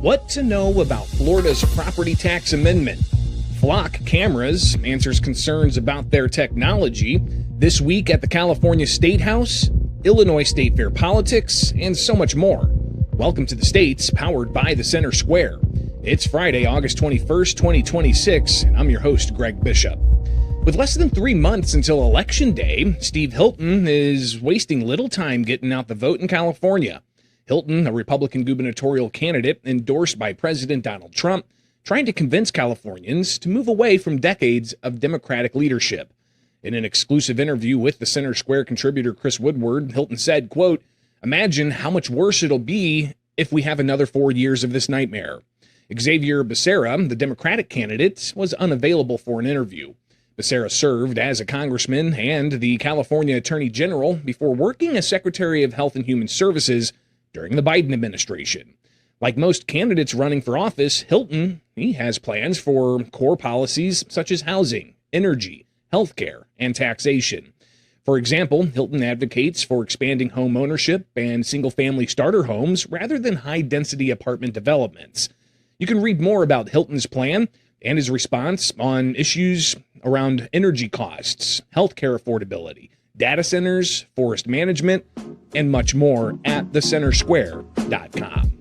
What to know about Florida's property tax amendment. Flock Cameras answers concerns about their technology. This week at the California State House, Illinois State Fair politics, and so much more. Welcome to the States, powered by the Center Square. It's Friday, August 21st, 2026, and I'm your host, Greg Bishop. With less than 3 months until Election Day, Steve Hilton is wasting little time getting out the vote in California. Hilton, a Republican gubernatorial candidate endorsed by President Donald Trump, trying to convince Californians to move away from decades of Democratic leadership. In an exclusive interview with the Center Square contributor Chris Woodward, Hilton said, quote, "Imagine how much worse it'll be if we have another 4 years of this nightmare." Xavier Becerra, the Democratic candidate, was unavailable for an interview. Becerra served as a congressman and the California Attorney General before working as Secretary of Health and Human Services during the Biden administration. Like most candidates running for office, Hilton, he has plans for core policies such as housing, energy, healthcare, and taxation. For example, Hilton advocates for expanding home ownership and single-family starter homes rather than high-density apartment developments. You can read more about Hilton's plan and his response on issues around energy costs, healthcare affordability, data centers, forest management, and much more at thecentersquare.com.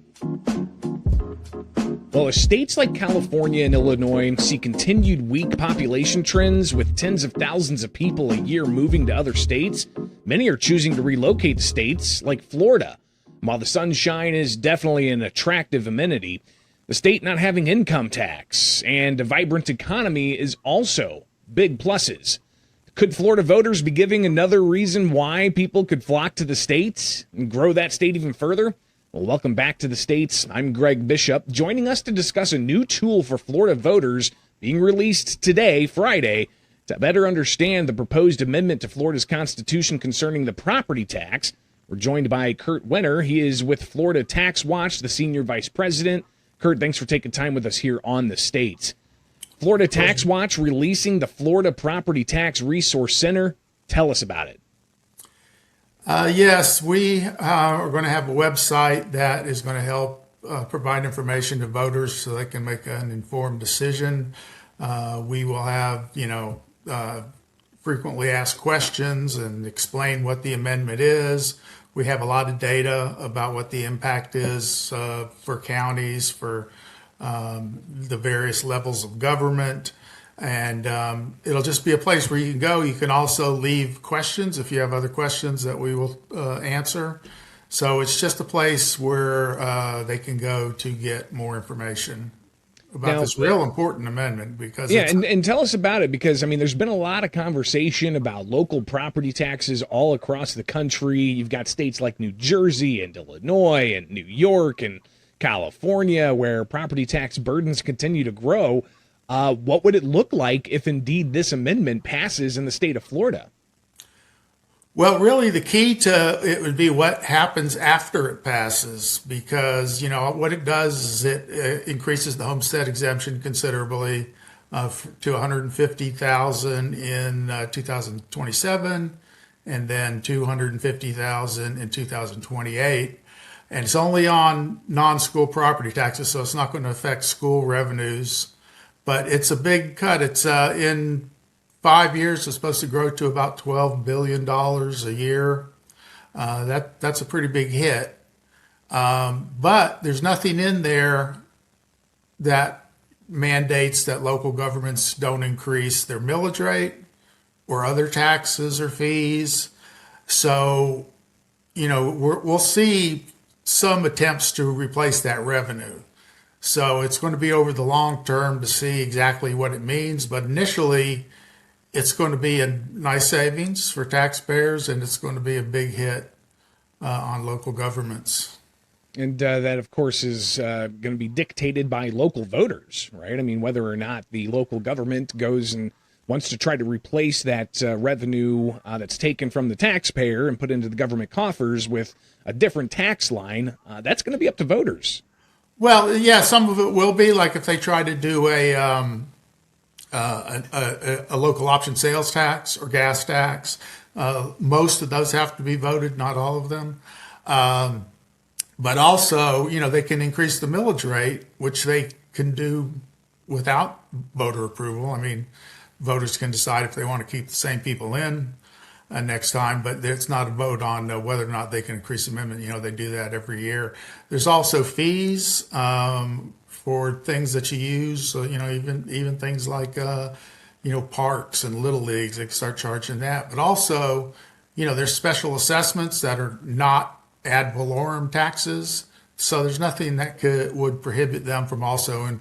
Well, as states like California and Illinois see continued weak population trends with tens of thousands of people a year moving to other states, many are choosing to relocate to states like Florida. While the sunshine is definitely an attractive amenity, the state not having income tax and a vibrant economy is also big pluses. Could Florida voters be giving another reason why people could flock to the states and grow that state even further? Well, welcome back to the States. I'm Greg Bishop. Joining us to discuss a new tool for Florida voters being released today, Friday, to better understand the proposed amendment to Florida's Constitution concerning the property tax. We're joined by Kurt Wenner. He is with Florida Tax Watch, the senior vice president. Kurt, thanks for taking time with us here on the States. Florida Tax Watch releasing the Florida Property Tax Resource Center. Tell us about it. Yes, we are going to have a website that is going to help provide information to voters so they can make an informed decision. We will have, frequently asked questions and explain what the amendment is. We have a lot of data about what the impact is for counties, for the various levels of government. And it'll just be a place where you can go. You can also leave questions if you have other questions that we will answer. So it's just a place where they can go to get more information about this real important amendment. Because and tell us about it, because, there's been a lot of conversation about local property taxes all across the country. You've got states like New Jersey and Illinois and New York and California where property tax burdens continue to grow. What would it look like if indeed this amendment passes in the state of Florida? Well, really the key to it would be what happens after it passes, because, what it does is it increases the homestead exemption considerably to $150,000 in 2027 and then $250,000 in 2028. And it's only on non-school property taxes, so it's not going to affect school revenues. But it's a big cut. It's in 5 years, it's supposed to grow to about $12 billion a year. That's a pretty big hit. But there's nothing in there that mandates that local governments don't increase their millage rate or other taxes or fees. So, we'll see some attempts to replace that revenue. So it's going to be over the long term to see exactly what it means. But initially, it's going to be a nice savings for taxpayers, and it's going to be a big hit on local governments. And that, of course, is going to be dictated by local voters, right? Whether or not the local government goes and wants to try to replace that revenue that's taken from the taxpayer and put into the government coffers with a different tax line, that's going to be up to voters. Well, yeah, some of it will be, like if they try to do a local option sales tax or gas tax. Most of those have to be voted, not all of them. But also, they can increase the millage rate, which they can do without voter approval. I mean, voters can decide if they want to keep the same people in next time, but it's not a vote on whether or not they can increase the amendment. They do that every year. There's also fees for things that you use. So, even things like, parks and little leagues, they can start charging that. But also, there's special assessments that are not ad valorem taxes. So there's nothing that would prohibit them from also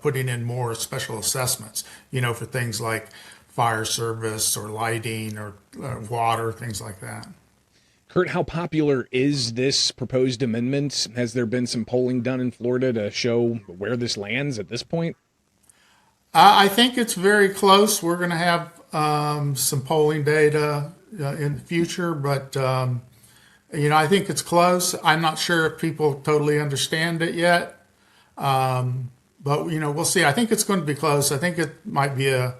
putting in more special assessments, for things like fire service or lighting or water, things like that. Kurt, how popular is this proposed amendment? Has there been some polling done in Florida to show where this lands at this point? I think it's very close. We're going to have some polling data in the future, but I think it's close. I'm not sure if people totally understand it yet, but we'll see. I think it's going to be close. I think it might be a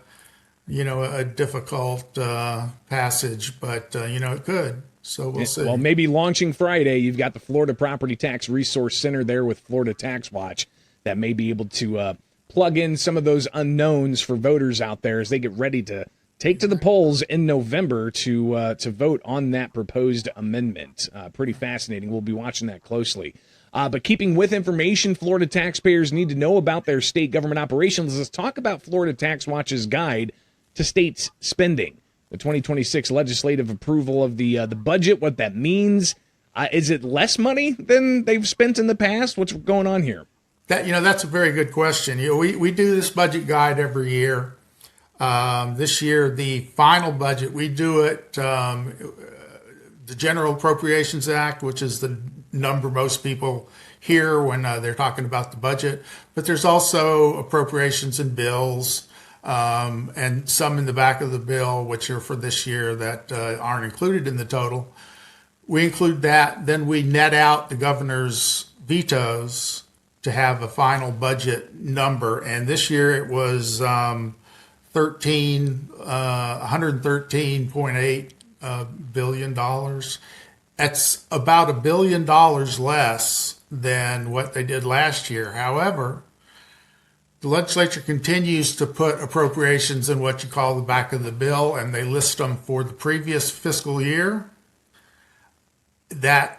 difficult passage, but it could. So we'll see. Well, maybe launching Friday, you've got the Florida Property Tax Resource Center there with Florida Tax Watch that may be able to plug in some of those unknowns for voters out there as they get ready to take to the polls in November to vote on that proposed amendment. Pretty fascinating. We'll be watching that closely. But keeping with information Florida taxpayers need to know about their state government operations, let's talk about Florida Tax Watch's guide to states spending. The 2026 legislative approval of the budget, what that means. Is it less money than they've spent in the past? What's going on here? That's a very good question. We do this budget guide every year. This year, the final budget, we do it, the General Appropriations Act, which is the number most people hear when they're talking about the budget. But there's also appropriations and bills, and some in the back of the bill, which are for this year that aren't included in the total. We include that. Then we net out the governor's vetoes to have a final budget number. And this year it was $113.8 billion. That's about $1 billion less than what they did last year. However, the legislature continues to put appropriations in what you call the back of the bill, and they list them for the previous fiscal year. That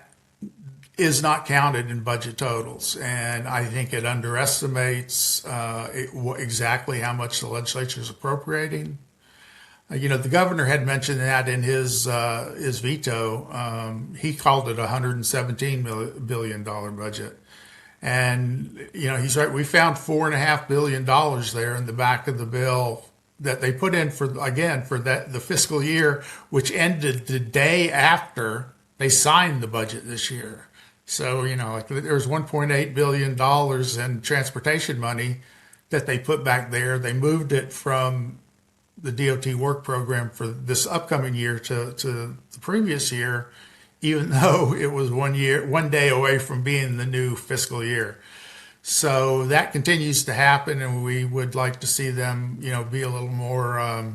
is not counted in budget totals, and I think it underestimates exactly how much the legislature is appropriating. The governor had mentioned that in his veto. He called it a $117 billion budget. And, he's right. We found $4.5 billion there in the back of the bill that they put in for the fiscal year, which ended the day after they signed the budget this year. So, there was $1.8 billion in transportation money that they put back there. They moved it from the DOT work program for this upcoming year to the previous year, even though it was 1 day away from being the new fiscal year. So that continues to happen, and we would like to see them, be a little more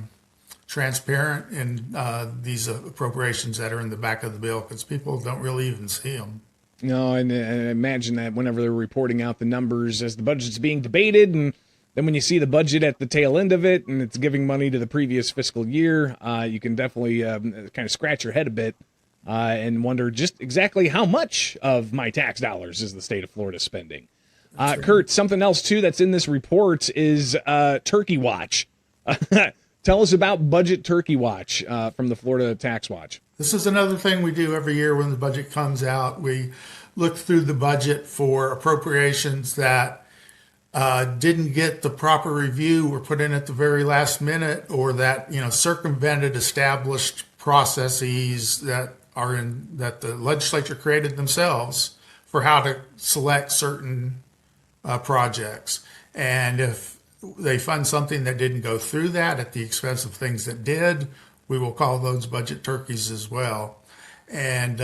transparent in these appropriations that are in the back of the bill, because people don't really even see them. No, and I imagine that whenever they're reporting out the numbers as the budget's being debated, and then when you see the budget at the tail end of it and it's giving money to the previous fiscal year, you can definitely kind of scratch your head a bit and wonder just exactly how much of my tax dollars is the state of Florida spending. Kurt, something else, too, that's in this report is Turkey Watch. Tell us about Budget Turkey Watch from the Florida Tax Watch. This is another thing we do every year when the budget comes out. We look through the budget for appropriations that didn't get the proper review, were put in at the very last minute, or that circumvented established processes that the legislature created themselves for how to select certain projects. And if they fund something that didn't go through that at the expense of things that did, we will call those budget turkeys as well. And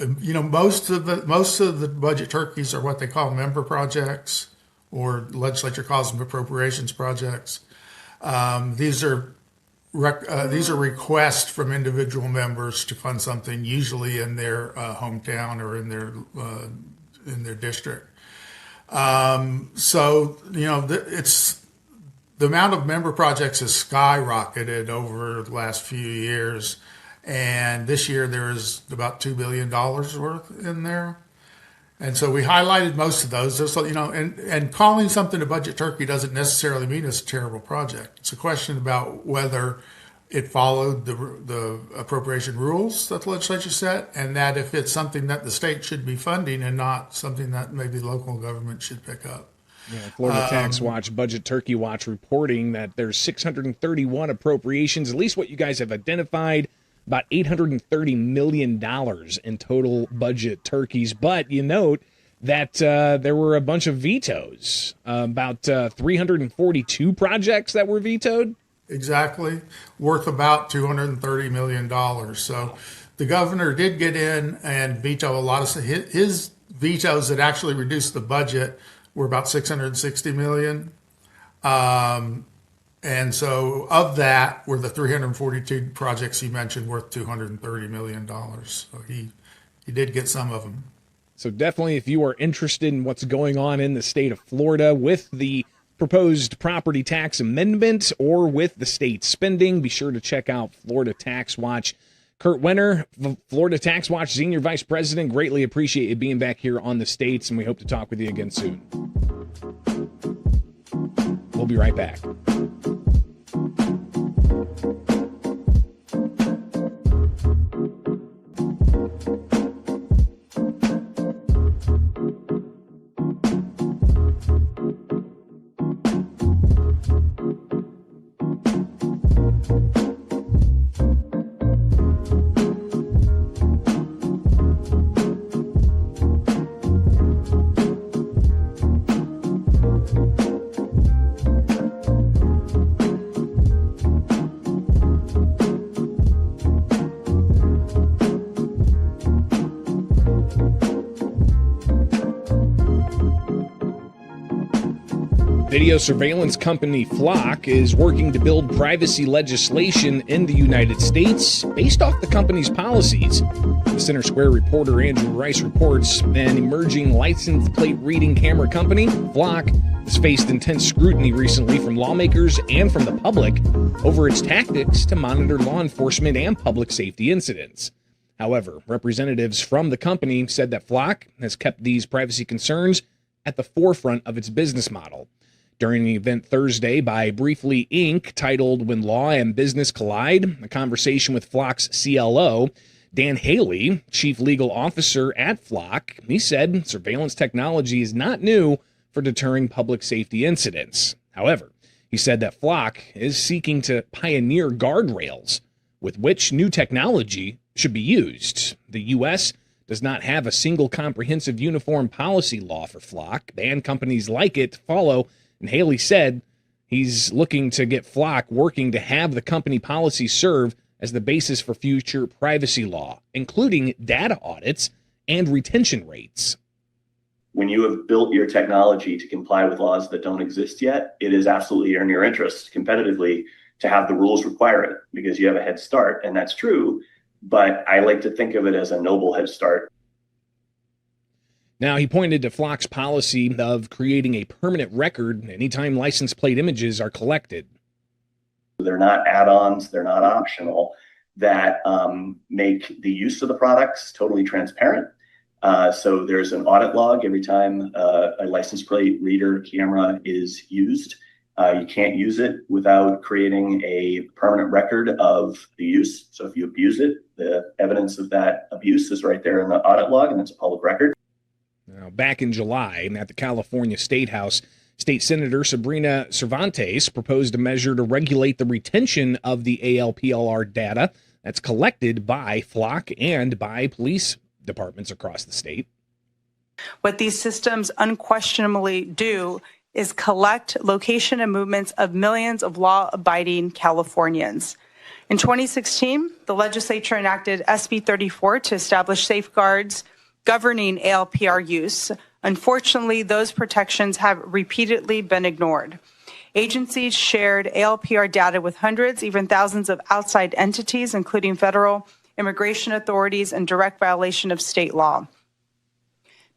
most of the budget turkeys are what they call member projects, or the legislature calls them appropriations projects. These are these are requests from individual members to fund something, usually in their hometown or in their district. So it's the amount of member projects has skyrocketed over the last few years, and this year there is about $2 billion worth in there. And so we highlighted most of those. Just, and calling something a budget turkey doesn't necessarily mean it's a terrible project. It's a question about whether it followed the appropriation rules that the legislature set, and that if it's something that the state should be funding and not something that maybe local government should pick up. Yeah, Florida Tax Watch, Budget Turkey Watch reporting that there's 631 appropriations, at least what you guys have identified, about $830 million in total budget turkeys. But you note that there were a bunch of vetoes, about 342 projects that were vetoed. Exactly, worth about $230 million. So the governor did get in and veto a lot of his vetoes that actually reduced the budget were about $660 million. And so of that were the 342 projects he mentioned worth $230 million. So he did get some of them. So definitely, if you are interested in what's going on in the state of Florida with the proposed property tax amendment or with the state spending, be sure to check out Florida Tax Watch. Kurt Wenner, Florida Tax Watch Senior Vice President, greatly appreciate you being back here on the States, and we hope to talk with you again soon. We'll be right back. Video surveillance company Flock is working to build privacy legislation in the United States based off the company's policies. The Center Square reporter Andrew Rice reports an emerging license plate reading camera company, Flock, has faced intense scrutiny recently from lawmakers and from the public over its tactics to monitor law enforcement and public safety incidents. However, representatives from the company said that Flock has kept these privacy concerns at the forefront of its business model. During an event Thursday by Briefly Inc. titled When Law and Business Collide, a conversation with Flock's CLO, Dan Haley, Chief Legal Officer at Flock, he said surveillance technology is not new for deterring public safety incidents. However, he said that Flock is seeking to pioneer guardrails with which new technology should be used. The U.S. does not have a single comprehensive uniform policy law for Flock, and companies like it follow. And Haley said he's looking to get Flock working to have the company policy serve as the basis for future privacy law, including data audits and retention rates. When you have built your technology to comply with laws that don't exist yet, it is absolutely in your interest competitively to have the rules require it because you have a head start. And that's true, but I like to think of it as a noble head start. Now, he pointed to Flock's policy of creating a permanent record anytime license plate images are collected. They're not add-ons, they're not optional, that make the use of the products totally transparent. So there's an audit log every time a license plate reader camera is used. You can't use it without creating a permanent record of the use. So if you abuse it, the evidence of that abuse is right there in the audit log, and it's a public record. Now, back in July, at the California State House, State Senator Sabrina Cervantes proposed a measure to regulate the retention of the ALPLR data that's collected by Flock and by police departments across the state. What these systems unquestionably do is collect location and movements of millions of law-abiding Californians. In 2016, the legislature enacted SB 34 to establish safeguards governing ALPR use. Unfortunately, those protections have repeatedly been ignored. Agencies shared ALPR data with hundreds, even thousands of outside entities, including federal immigration authorities, in direct violation of state law.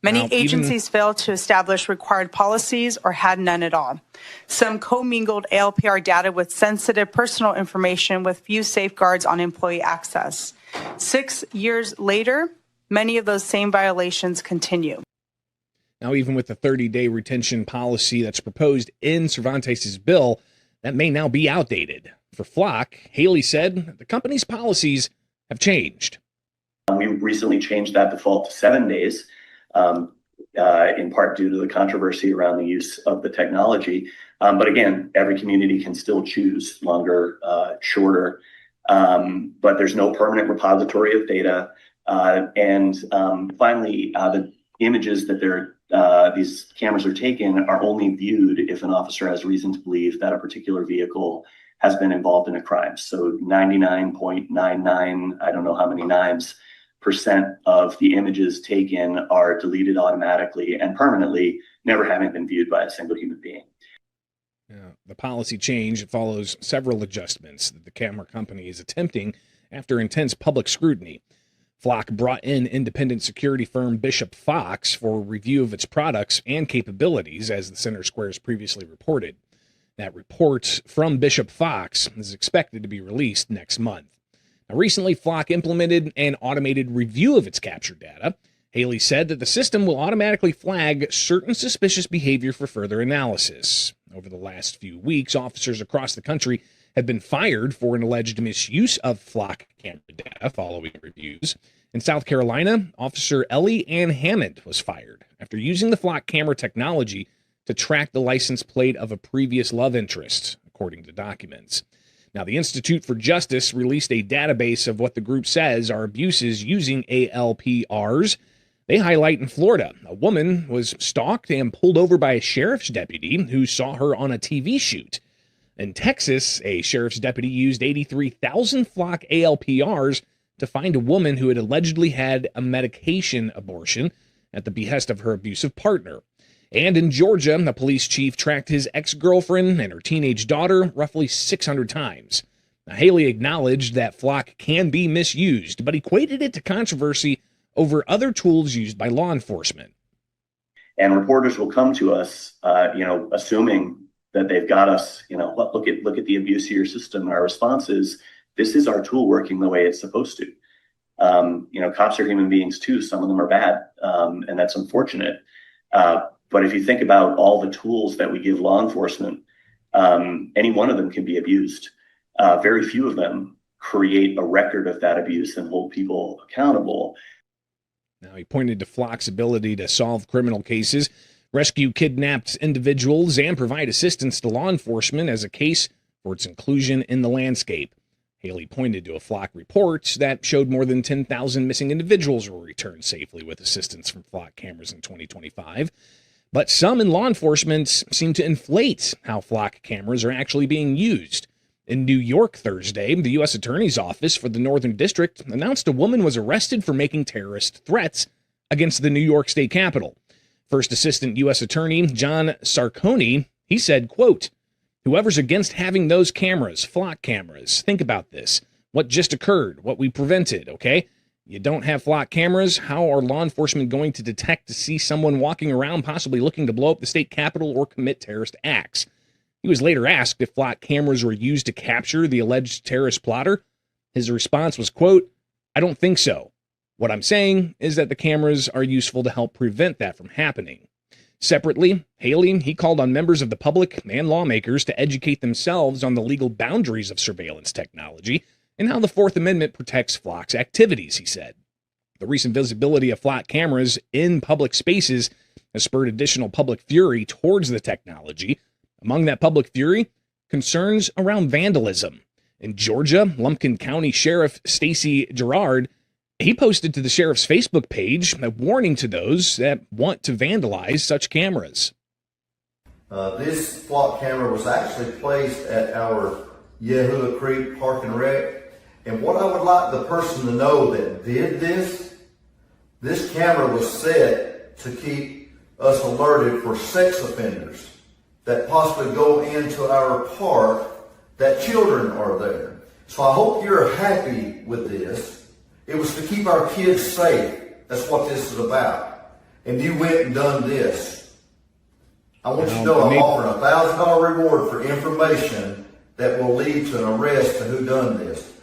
Many agencies failed to establish required policies or had none at all. Some commingled ALPR data with sensitive personal information with few safeguards on employee access. 6 years later, many of those same violations continue. Now, even with the 30-day retention policy that's proposed in Cervantes' bill, that may now be outdated. For Flock, Haley said the company's policies have changed. We recently changed that default to 7 days, in part due to the controversy around the use of the technology. But again, every community can still choose longer, shorter, but there's no permanent repository of data. And finally, the images that these cameras are taken are only viewed if an officer has reason to believe that a particular vehicle has been involved in a crime. So 99.99, I don't know how many nines, percent of the images taken are deleted automatically and permanently, never having been viewed by a single human being. Yeah, the policy change follows several adjustments that the camera company is attempting after intense public scrutiny. Flock brought in independent security firm Bishop Fox for review of its products and capabilities, as the Center Squares previously reported. That report from Bishop Fox is expected to be released next month. Now, recently, Flock implemented an automated review of its captured data. Haley said that the system will automatically flag certain suspicious behavior for further analysis. Over the last few weeks, officers across the country have been fired for an alleged misuse of Flock camera data following reviews. In South Carolina, Officer Ellie Ann Hammond was fired after using the Flock camera technology to track the license plate of a previous love interest, according to documents. Now, the Institute for Justice released a database of what the group says are abuses using ALPRs. They highlight in Florida, a woman was stalked and pulled over by a sheriff's deputy who saw her on a TV shoot. In Texas, a sheriff's deputy used 83,000 Flock ALPRs to find a woman who had allegedly had a medication abortion at the behest of her abusive partner. And in Georgia, a police chief tracked his ex-girlfriend and her teenage daughter roughly 600 times. Now, Haley acknowledged that Flock can be misused, but equated it to controversy over other tools used by law enforcement. And reporters will come to us, assuming that they've got us, look at the abuse of your system. And our response is, this is our tool working the way it's supposed to. Cops are human beings too. Some of them are bad, and that's unfortunate. But if you think about all the tools that we give law enforcement, any one of them can be abused. Very few of them create a record of that abuse and hold people accountable. Now, he pointed to Flock's ability to solve criminal cases, rescue kidnapped individuals, and provide assistance to law enforcement as a case for its inclusion in the landscape. Haley pointed to a Flock report that showed more than 10,000 missing individuals were returned safely with assistance from Flock cameras in 2025. But some in law enforcement seem to inflate how Flock cameras are actually being used. In New York Thursday, the U.S. Attorney's Office for the Northern District announced a woman was arrested for making terrorist threats against the New York State Capitol. First Assistant U.S. Attorney John Sarconi, he said, quote, "Whoever's against having those cameras, Flock cameras, think about this. What just occurred, what we prevented, okay? You don't have Flock cameras, how are law enforcement going to detect to see someone walking around possibly looking to blow up the state capitol or commit terrorist acts?" He was later asked if Flock cameras were used to capture the alleged terrorist plotter. His response was, quote, "I don't think so. What I'm saying is that the cameras are useful to help prevent that from happening." Separately, Haley, he called on members of the public and lawmakers to educate themselves on the legal boundaries of surveillance technology and how the Fourth Amendment protects Flock's activities, he said. The recent visibility of Flock cameras in public spaces has spurred additional public fury towards the technology. Among that public fury, concerns around vandalism. In Georgia, Lumpkin County Sheriff Stacey Gerard, he posted to the sheriff's Facebook page a warning to those that want to vandalize such cameras. This Flock camera was actually placed at our Yahuwah Creek Park and Rec. And what I would like the person to know that did this camera was set to keep us alerted for sex offenders. that possibly go into our park, that children are there. So I hope you're happy with this. It was to keep our kids safe. That's what this is about. And you went and done this. I want you to know I'm offering a $1,000 reward for information that will lead to an arrest of who done this.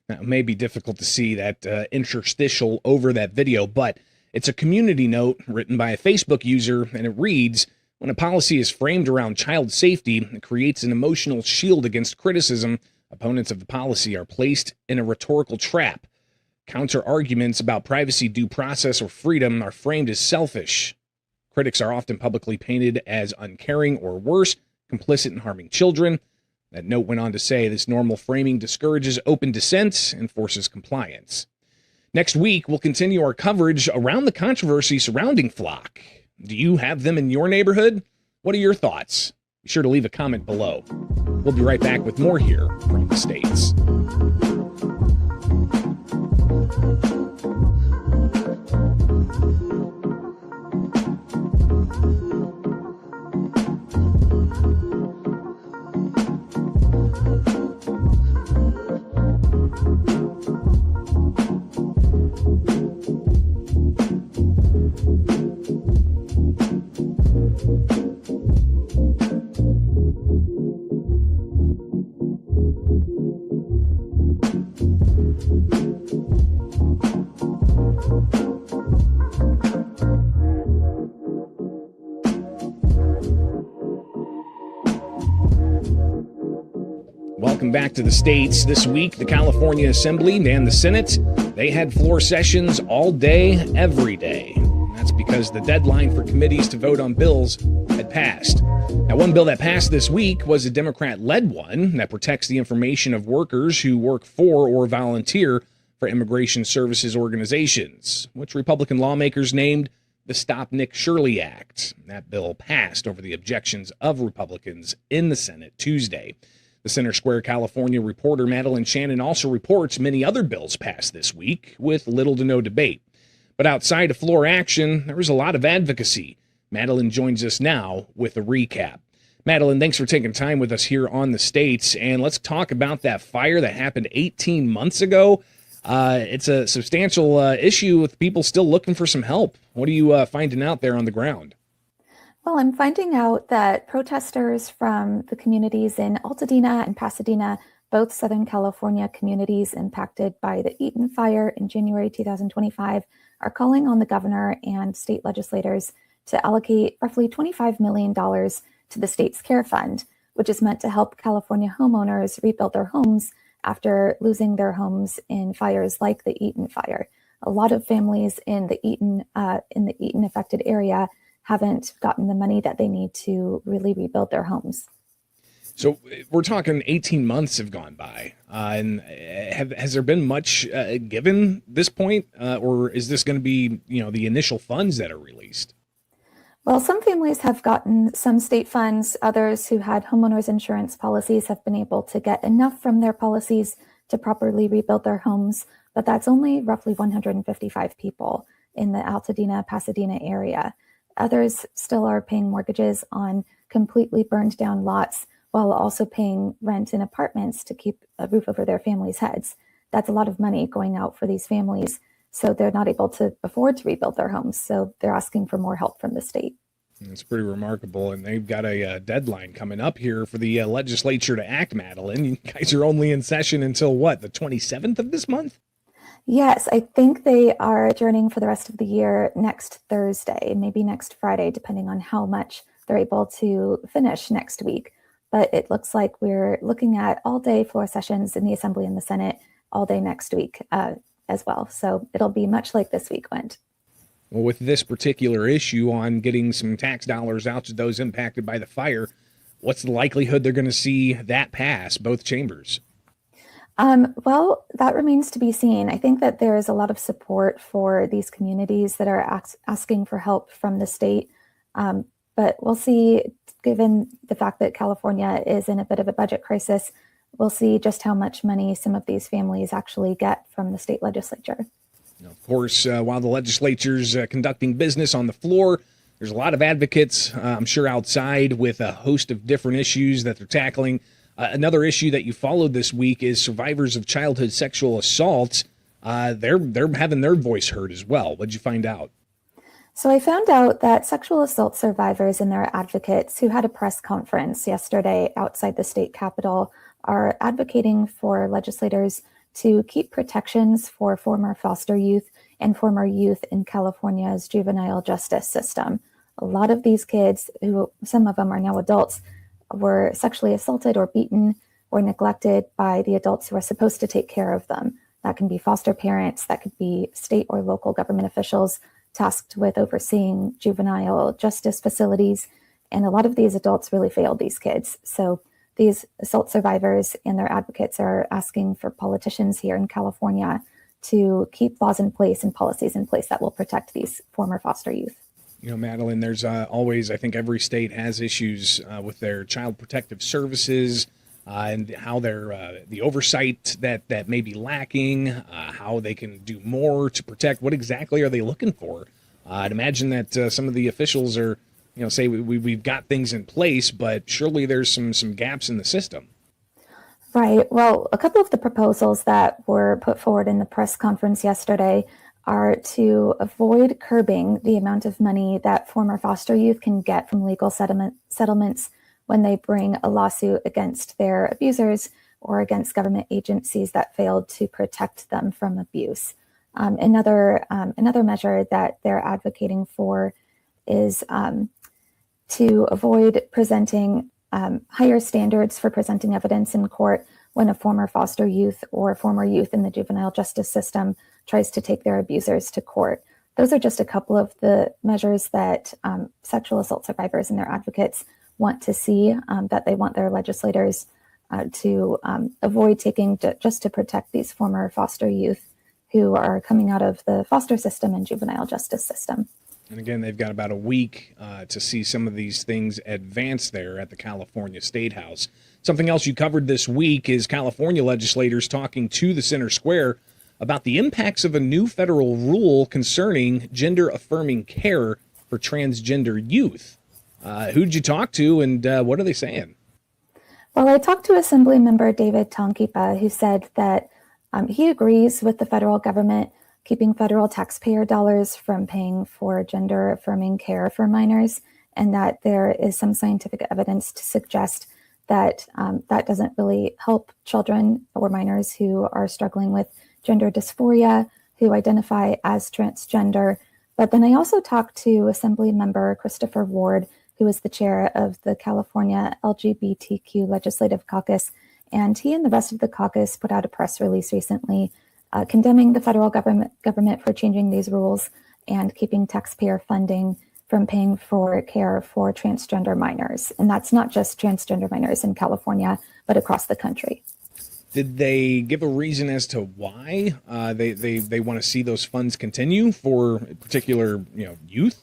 Now, it may be difficult to see that interstitial over that video, but it's a community note written by a Facebook user, and it reads, "When a policy is framed around child safety, it creates an emotional shield against criticism. Opponents of the policy are placed in a rhetorical trap. Counter-arguments about privacy, due process, or freedom are framed as selfish. Critics are often publicly painted as uncaring or worse, complicit in harming children." That note went on to say this normal framing discourages open dissent and forces compliance. Next week, we'll continue our coverage around the controversy surrounding Flock. Do you have them in your neighborhood? What are your thoughts? Be sure to leave a comment below. We'll be right back with more here from the States. Welcome back to the States. This week, the California Assembly and the Senate, they had floor sessions all day, every day. That's because the deadline for committees to vote on bills had passed. Now, one bill that passed this week was a Democrat-led one that protects the information of workers who work for or volunteer for immigration services organizations, which Republican lawmakers named the Stop Nick Shirley Act. That bill passed over the objections of Republicans in the Senate Tuesday. The Center Square, California reporter Madeline Shannon also reports many other bills passed this week with little to no debate. But outside of floor action, there was a lot of advocacy. Madeline joins us now with a recap. Madeline, thanks for taking time with us here on the States. And let's talk about that fire that happened 18 months ago. It's a substantial issue with people still looking for some help. What are you finding out there on the ground? Well, I'm finding out that protesters from the communities in Altadena and Pasadena, both Southern California communities impacted by the Eaton fire in January 2025, are calling on the governor and state legislators to allocate roughly $25 million to the state's care fund, which is meant to help California homeowners rebuild their homes after losing their homes in fires like the Eaton fire. A lot of families in the Eaton affected area haven't gotten the money that they need to really rebuild their homes. So we're talking 18 months have gone by, and has there been much given this point, or is this going to be, the initial funds that are released? Well, some families have gotten some state funds. Others who had homeowners insurance policies have been able to get enough from their policies to properly rebuild their homes, but that's only roughly 155 people in the Altadena, Pasadena area. Others still are paying mortgages on completely burned down lots while also paying rent in apartments to keep a roof over their families' heads. That's a lot of money going out for these families, so they're not able to afford to rebuild their homes. So they're asking for more help from the state. It's pretty remarkable, and they've got a deadline coming up here for the legislature to act, Madeline. You guys are only in session until what, the 27th of this month? Yes, I think they are adjourning for the rest of the year next Thursday, maybe next Friday, depending on how much they're able to finish next week. But it looks like we're looking at all-day floor sessions in the Assembly and the Senate all day next week as well. So it'll be much like this week went. Well, with this particular issue on getting some tax dollars out to those impacted by the fire, what's the likelihood they're going to see that pass both chambers? Well, that remains to be seen. I think that there is a lot of support for these communities that are asking for help from the state. But we'll see, given the fact that California is in a bit of a budget crisis, we'll see just how much money some of these families actually get from the state legislature. Of course, while the legislature's conducting business on the floor, There's a lot of advocates, I'm sure, outside with a host of different issues that they're tackling. Another issue that you followed this week is survivors of childhood sexual assault. They're having their voice heard as well. What'd you find out? So I found out that sexual assault survivors and their advocates who had a press conference yesterday outside the state capitol are advocating for legislators to keep protections for former foster youth and former youth in California's juvenile justice system. A lot of these kids, who some of them are now adults, were sexually assaulted or beaten or neglected by the adults who are supposed to take care of them. That can be foster parents, that could be state or local government officials tasked with overseeing juvenile justice facilities. And a lot of these adults really failed these kids. So these assault survivors and their advocates are asking for politicians here in California to keep laws in place and policies in place that will protect these former foster youth. You know, Madeline, there's always, I think every state has issues with their child protective services and how they're the oversight that may be lacking, how they can do more to protect. What exactly are they looking for? I'd imagine that some of the officials are, say we've got things in place, but surely there's some gaps in the system. Right. Well, a couple of the proposals that were put forward in the press conference yesterday are to avoid curbing the amount of money that former foster youth can get from legal settlements when they bring a lawsuit against their abusers or against government agencies that failed to protect them from abuse. Another measure that they're advocating for is to avoid presenting higher standards for presenting evidence in court when a former foster youth or former youth in the juvenile justice system tries to take their abusers to court. Those are just a couple of the measures that sexual assault survivors and their advocates want to see, that they want their legislators to avoid taking just to protect these former foster youth who are coming out of the foster system and juvenile justice system. And again, they've got about a week to see some of these things advance there at the California State House. Something else you covered this week is California legislators talking to the Center Square about the impacts of a new federal rule concerning gender-affirming care for transgender youth. Who'd you talk to, and what are they saying? Well, I talked to Assemblymember David Tonkipa, who said that he agrees with the federal government keeping federal taxpayer dollars from paying for gender-affirming care for minors, and that there is some scientific evidence to suggest that that doesn't really help children or minors who are struggling with gender dysphoria, who identify as transgender. But then I also talked to Assemblymember Christopher Ward, who is the chair of the California LGBTQ Legislative Caucus, and he and the rest of the caucus put out a press release recently condemning the federal government for changing these rules and keeping taxpayer funding from paying for care for transgender minors. And that's not just transgender minors in California, but across the country. Did they give a reason as to why they want to see those funds continue for particular youth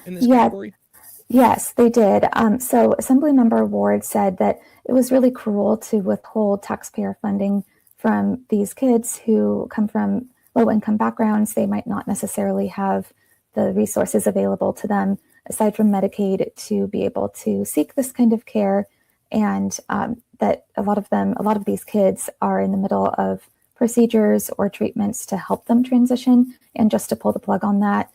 in this category? Yes, they did. So Assemblymember Ward said that it was really cruel to withhold taxpayer funding from these kids who come from low-income backgrounds. They might not necessarily have the resources available to them, aside from Medicaid, to be able to seek this kind of care, and that a lot of these kids are in the middle of procedures or treatments to help them transition, and just to pull the plug on that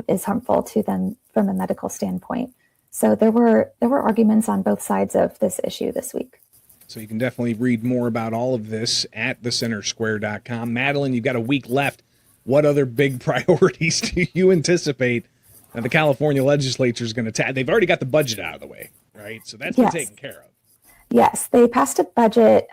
is harmful to them from a medical standpoint. So there were arguments on both sides of this issue this week. So you can definitely read more about all of this at thecentersquare.com. Madeline, you've got a week left. What other big priorities do you anticipate that the California legislature is going to tackle? They've already got the budget out of the way, right? So that's been taken care of. Yes, they passed a budget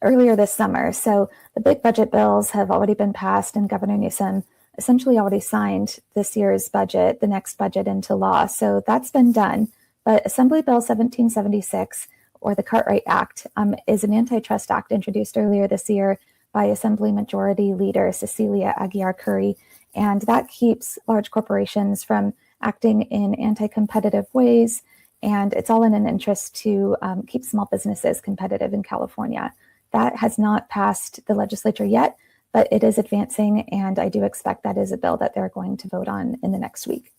earlier this summer. So the big budget bills have already been passed, and Governor Newsom essentially already signed this year's budget, the next budget, into law. So that's been done. But Assembly Bill 1776, or the Cartwright Act, is an antitrust act introduced earlier this year by Assembly Majority Leader Cecilia Aguiar Curry, and that keeps large corporations from acting in anti-competitive ways, and it's all in an interest to keep small businesses competitive in California. That has not passed the legislature yet, but it is advancing, and I do expect that is a bill that they're going to vote on in the next week.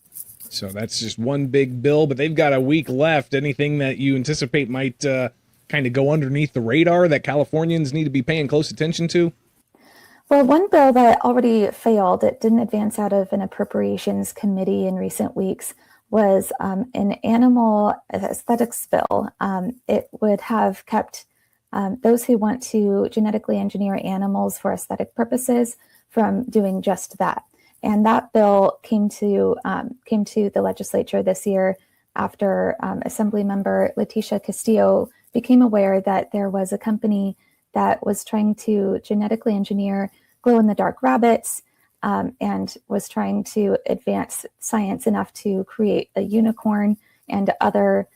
So that's just one big bill, but they've got a week left. Anything that you anticipate might kind of go underneath the radar that Californians need to be paying close attention to? Well, one bill that already failed, it didn't advance out of an appropriations committee in recent weeks, was an animal aesthetics bill. It would have kept those who want to genetically engineer animals for aesthetic purposes from doing just that. And that bill came to the legislature this year after Assemblymember Leticia Castillo became aware that there was a company that was trying to genetically engineer glow-in-the-dark rabbits and was trying to advance science enough to create a unicorn and other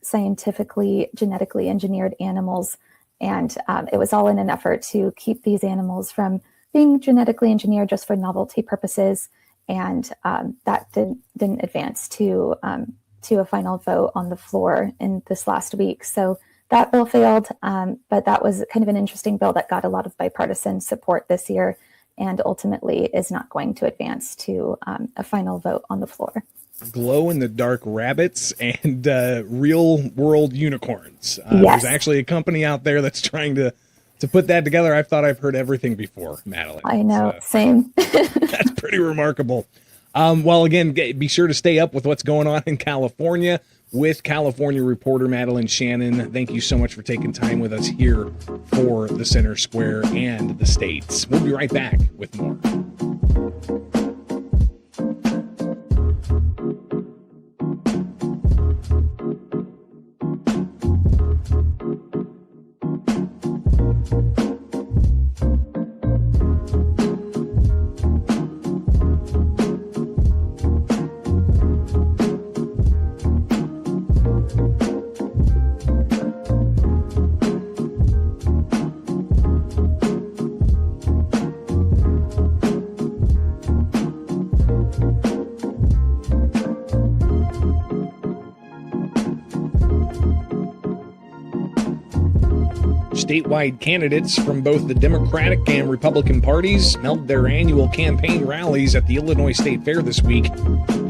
scientifically genetically engineered animals. And it was all in an effort to keep these animals from being genetically engineered just for novelty purposes. And that didn't advance to a final vote on the floor in this last week. So that bill failed, but that was kind of an interesting bill that got a lot of bipartisan support this year and ultimately is not going to advance to a final vote on the floor. Glow-in-the-dark rabbits and real-world unicorns. Yes. There's actually a company out there that's trying to put that together. I thought I've heard everything before, Madeline. I know, same. That's pretty remarkable. Well, again, be sure to stay up with what's going on in California with California reporter Madeline Shannon. Thank you so much for taking time with us here for the Center Square and the States. We'll be right back with more. Statewide candidates from both the Democratic and Republican parties held their annual campaign rallies at the Illinois State Fair this week,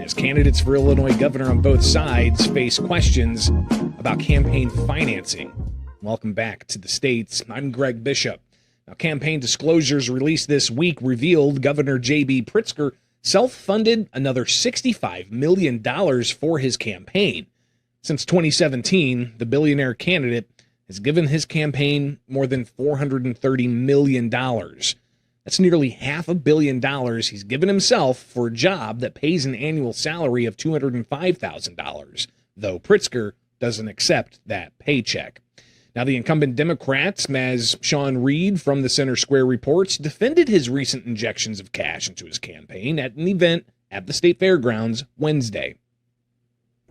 as candidates for Illinois governor on both sides face questions about campaign financing. Welcome back to the States. I'm Greg Bishop. Now, campaign disclosures released this week revealed Governor J.B. Pritzker self-funded another $65 million for his campaign. Since 2017, the billionaire candidate has given his campaign more than $430 million. That's nearly $500 million he's given himself for a job that pays an annual salary of $205,000, though Pritzker doesn't accept that paycheck. Now, the incumbent Democrats, as Sean Reed from the Center Square reports, defended his recent injections of cash into his campaign at an event at the state fairgrounds Wednesday.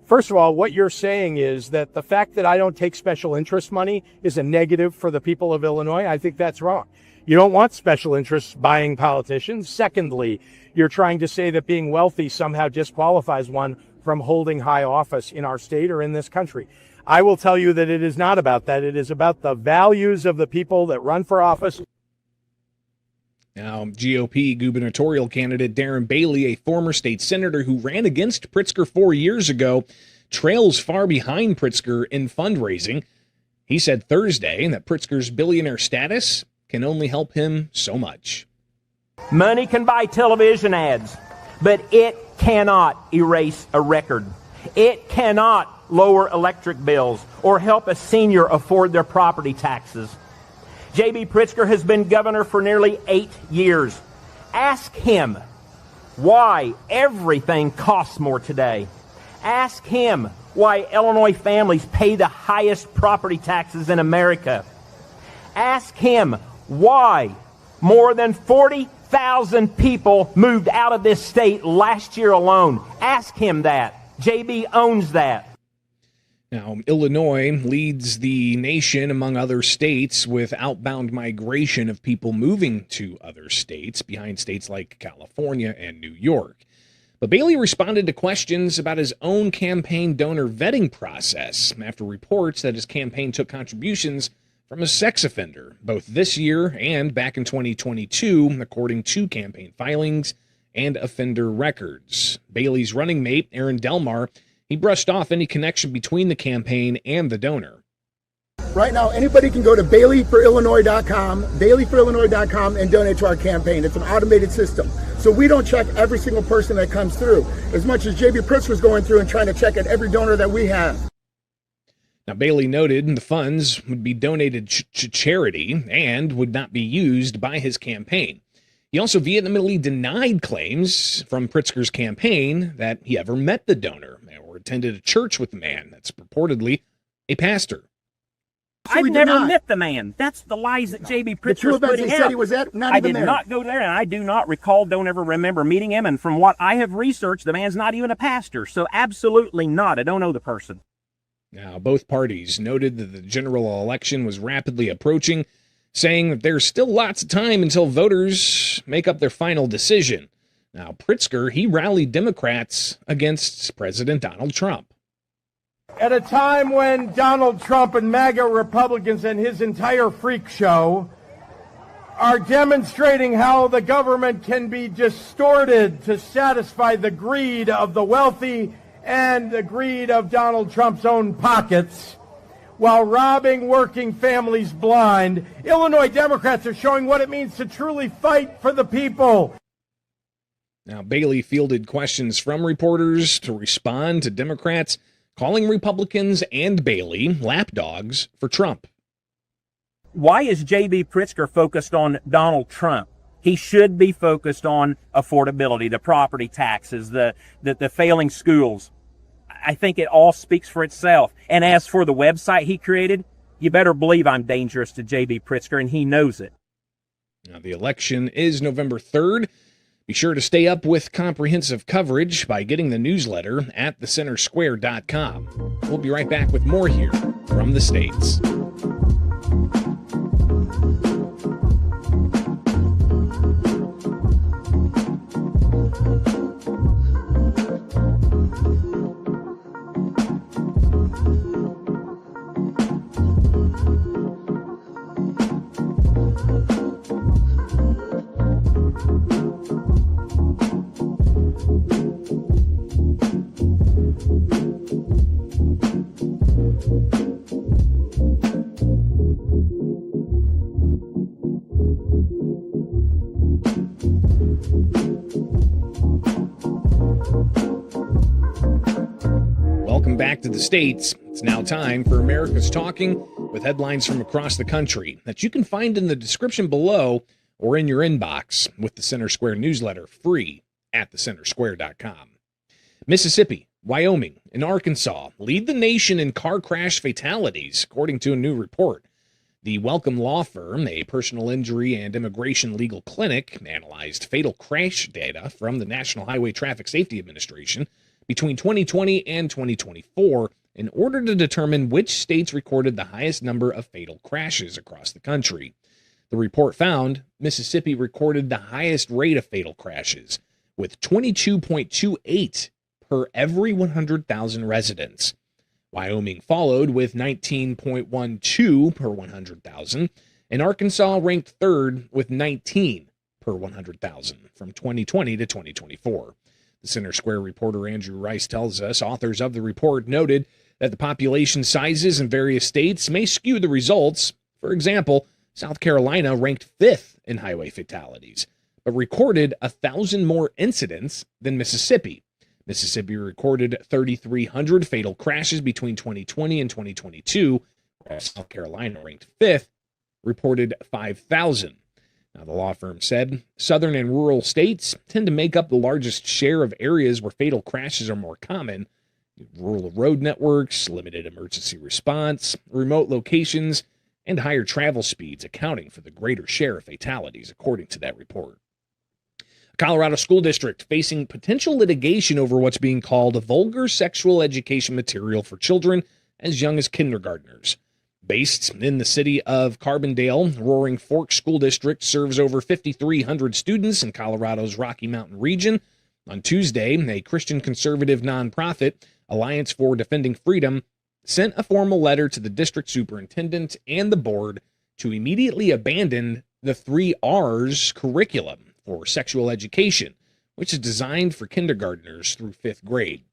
First of all, what you're saying is that the fact that I don't take special interest money is a negative for the people of Illinois. I think that's wrong. You don't want special interests buying politicians. Secondly, you're trying to say that being wealthy somehow disqualifies one from holding high office in our state or in this country. I will tell you that it is not about that. It is about the values of the people that run for office. Now, GOP gubernatorial candidate Darren Bailey, a former state senator who ran against Pritzker 4 years ago, trails far behind Pritzker in fundraising. He said Thursday that Pritzker's billionaire status can only help him so much. Money can buy television ads, but it cannot erase a record. It cannot lower electric bills or help a senior afford their property taxes. J.B. Pritzker has been governor for nearly 8 years. Ask him why everything costs more today. Ask him why Illinois families pay the highest property taxes in America. Ask him why more than 40,000 people moved out of this state last year alone. Ask him that. J.B. owns that. Now, Illinois leads the nation among other states with outbound migration of people moving to other states, behind states like California and New York. But Bailey responded to questions about his own campaign donor vetting process after reports that his campaign took contributions from a sex offender, both this year and back in 2022, according to campaign filings and offender records. Bailey's running mate, Aaron Delmar, he brushed off any connection between the campaign and the donor. Right now, anybody can go to baileyforillinois.com, and donate to our campaign. It's an automated system. So we don't check every single person that comes through, as much as J.B. Pritzker's going through and trying to check at every donor that we have. Now, Bailey noted the funds would be donated to charity and would not be used by his campaign. He also vehemently denied claims from Pritzker's campaign that he ever met the donor or attended a church with the man that's purportedly a pastor. So I've never met the man. That's the lies that J.B. Pritzker's putting out. Said he was at, not I even did there. not go there, and I do not recall, don't ever remember meeting him. And from what I have researched, the man's not even a pastor. So absolutely not. I don't know the person. Now, both parties noted that the general election was rapidly approaching, saying that there's still lots of time until voters make up their final decision. Now, Pritzker, he rallied Democrats against President Donald Trump. At a time when Donald Trump and MAGA Republicans and his entire freak show are demonstrating how the government can be distorted to satisfy the greed of the wealthy and the greed of Donald Trump's own pockets, while robbing working families blind, Illinois Democrats are showing what it means to truly fight for the people. Now, Bailey fielded questions from reporters to respond to Democrats, calling Republicans and Bailey lapdogs for Trump. Why is J.B. Pritzker focused on Donald Trump? He should be focused on affordability, the property taxes, the failing schools. I think it all speaks for itself. And as for the website he created, you better believe I'm dangerous to J.B. Pritzker, and he knows it. Now, the election is November 3rd. Be sure to stay up with comprehensive coverage by getting the newsletter at thecentersquare.com. We'll be right back with more here from the States. Welcome back to the States. It's now time for America's Talking, with headlines from across the country that you can find in the description below or in your inbox with the Center Square newsletter, free at thecentersquare.com. Mississippi, Wyoming, and Arkansas lead the nation in car crash fatalities, according to a new report. The Welcome Law Firm, a personal injury and immigration legal clinic, analyzed fatal crash data from the National Highway Traffic Safety Administration between 2020 and 2024 in order to determine which states recorded the highest number of fatal crashes across the country. The report found Mississippi recorded the highest rate of fatal crashes, with 22.28 per every 100,000 residents. Wyoming followed with 19.12 per 100,000, and Arkansas ranked third with 19 per 100,000 from 2020 to 2024. The Center Square reporter Andrew Rice tells us authors of the report noted that the population sizes in various states may skew the results. For example, South Carolina ranked fifth in highway fatalities, but recorded 1,000 more incidents than Mississippi. Mississippi recorded 3,300 fatal crashes between 2020 and 2022, whereas South Carolina ranked fifth, reported 5,000. Now, the law firm said southern and rural states tend to make up the largest share of areas where fatal crashes are more common. Rural road networks, limited emergency response, remote locations, and higher travel speeds accounting for the greater share of fatalities, according to that report. A Colorado school district facing potential litigation over what's being called vulgar sexual education material for children as young as kindergartners. Based in the city of Carbondale, Roaring Fork School District serves over 5,300 students in Colorado's Rocky Mountain region. On Tuesday, a Christian conservative nonprofit, Alliance for Defending Freedom, sent a formal letter to the district superintendent and the board to immediately abandon the 3 R's curriculum for sexual education, which is designed for kindergartners through 5th grade.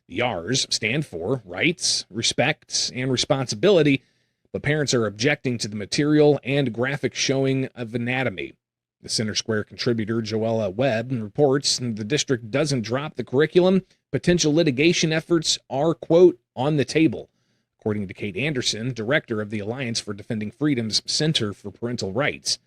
The R's stand for rights, respect, and responsibility, but parents are objecting to the material and graphic showing of anatomy. The Center Square contributor Joella Webb reports the district doesn't drop the curriculum. Potential litigation efforts are, quote, on the table, according to Kate Anderson, director of the Alliance for Defending Freedom's Center for Parental Rights.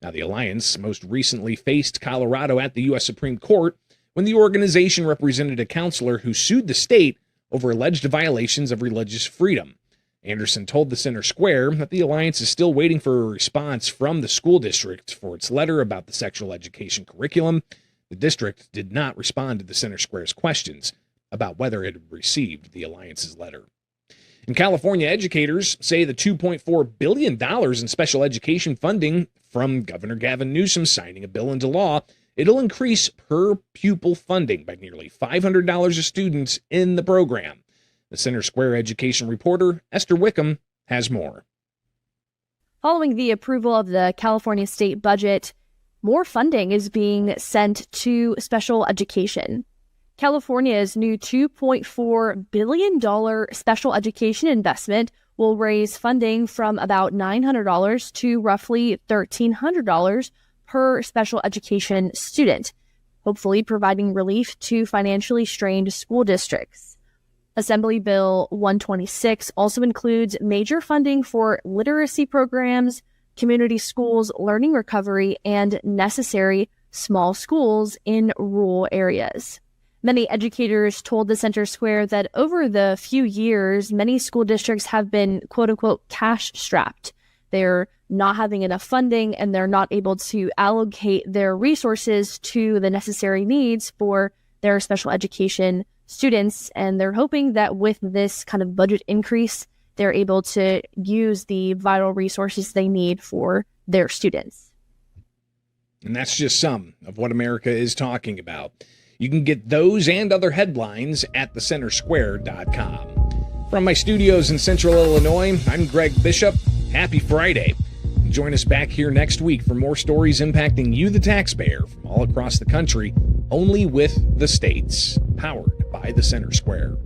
Now, the Alliance most recently faced Colorado at the U.S. Supreme Court when the organization represented a counselor who sued the state over alleged violations of religious freedom. Anderson told the Center Square that the Alliance is still waiting for a response from the school district for its letter about the sexual education curriculum. The district did not respond to the Center Square's questions about whether it had received the Alliance's letter. In California, educators say the $2.4 billion in special education funding from Governor Gavin Newsom signing a bill into law, it'll increase per pupil funding by nearly $500 a student in the program. The Center Square education reporter, Esther Wickham, has more. Following the approval of the California state budget, more funding is being sent to special education. California's new $2.4 billion special education investment will raise funding from about $900 to roughly $1,300 per special education student, hopefully providing relief to financially strained school districts. Assembly Bill 126 also includes major funding for literacy programs, community schools, learning recovery, and necessary small schools in rural areas. Many educators told the Center Square that over the few years, many school districts have been, quote unquote, cash strapped. They're not having enough funding and they're not able to allocate their resources to the necessary needs for their special education students. And they're hoping that with this kind of budget increase, they're able to use the vital resources they need for their students. And that's just some of what America is talking about. You can get those and other headlines at thecentersquare.com. From my studios in Central Illinois, I'm Greg Bishop. Happy Friday. Join us back here next week for more stories impacting you, the taxpayer, from all across the country, only with the states, powered by the Center Square.